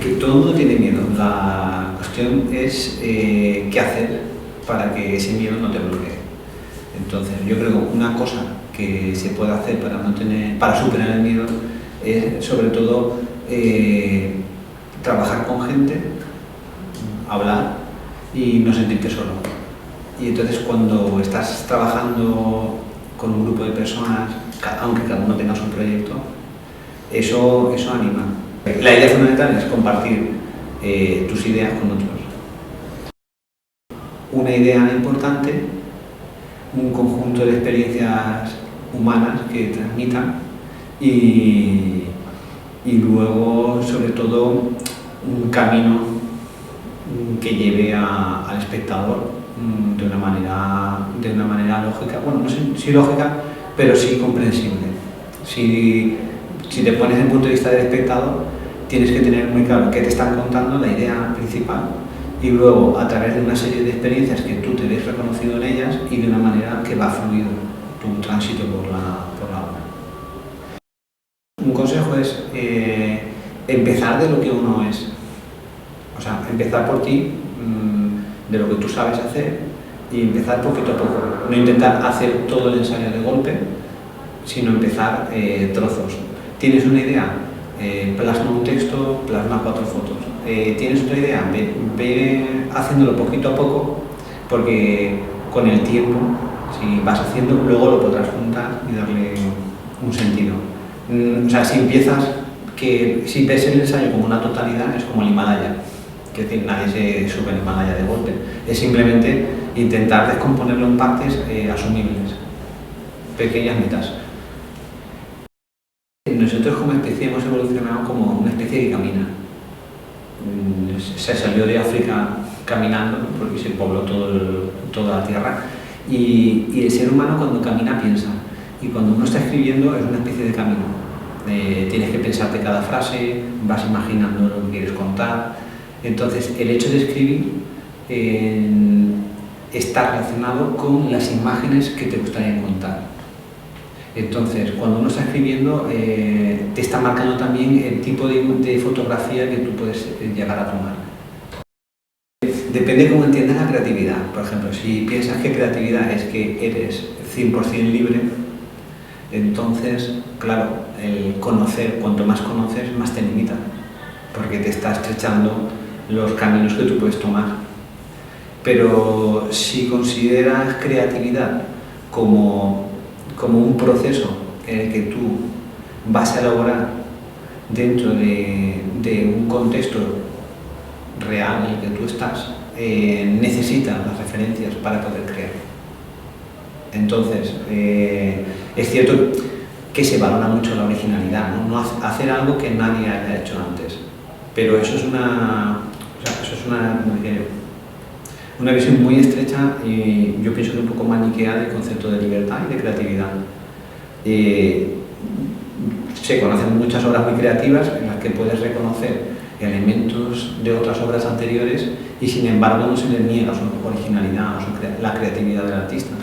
Que todo el mundo tiene miedo. La cuestión es qué hacer para que ese miedo no te bloquee. Entonces, yo creo que una cosa que se puede hacer para superar el miedo es, sobre todo, trabajar con gente, hablar y no sentirte solo. Y entonces, cuando estás trabajando con un grupo de personas, aunque cada uno tenga su proyecto, eso anima. La idea fundamental es compartir tus ideas con otros. Una idea importante, un conjunto de experiencias humanas que transmitan y luego, sobre todo, un camino que lleve al espectador de una manera lógica, bueno, no sé si lógica, pero sí comprensible. Si te pones en el punto de vista del espectador, tienes que tener muy claro qué te están contando, la idea principal, y luego, a través de una serie de experiencias que tú te ves reconocido en ellas y de una manera que va fluido tu tránsito por la obra. Un consejo es empezar de lo que uno es. O sea, empezar por ti, de lo que tú sabes hacer, y empezar poquito a poco. No intentar hacer todo el ensayo de golpe, sino empezar trozos. ¿Tienes una idea? Plasma un texto, plasma 4 fotos. ¿Tienes otra idea? Ve haciéndolo poquito a poco, porque con el tiempo, si vas haciendo, luego lo podrás juntar y darle un sentido. O sea, si ves el ensayo como una totalidad, es como el Himalaya. Es decir, nadie se sube al Himalaya de golpe. Es simplemente intentar descomponerlo en partes asumibles, pequeñas metas. Nosotros como especie hemos evolucionado como una especie que camina. Se salió de África caminando, porque se pobló toda la tierra, y el ser humano cuando camina piensa, y cuando uno está escribiendo es una especie de camino. Tienes que pensarte cada frase, vas imaginando lo que quieres contar. Entonces, el hecho de escribir está relacionado con las imágenes que te gustaría contar. Entonces, cuando uno está escribiendo, te está marcando también el tipo de fotografía que tú puedes llegar a tomar. Depende cómo entiendas la creatividad. Por ejemplo, si piensas que creatividad es que eres 100% libre, entonces, claro, el conocer, cuanto más conoces, más te limita, porque te está estrechando los caminos que tú puedes tomar. Pero si consideras creatividad como un proceso en el que tú vas a elaborar dentro de un contexto real en el que tú estás, necesitas las referencias para poder crear. Entonces, es cierto que se valora mucho la originalidad, ¿no? Hacer algo que nadie haya hecho antes, pero eso es una visión muy estrecha y yo pienso que un poco maniquea del concepto de libertad y de creatividad. Se conocen muchas obras muy creativas en las que puedes reconocer elementos de otras obras anteriores y sin embargo no se les niega su originalidad o la creatividad del artista.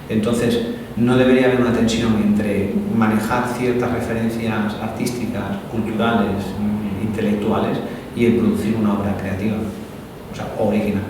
Entonces, no debería haber una tensión entre manejar ciertas referencias artísticas, culturales, intelectuales y el producir una obra creativa, o sea, original.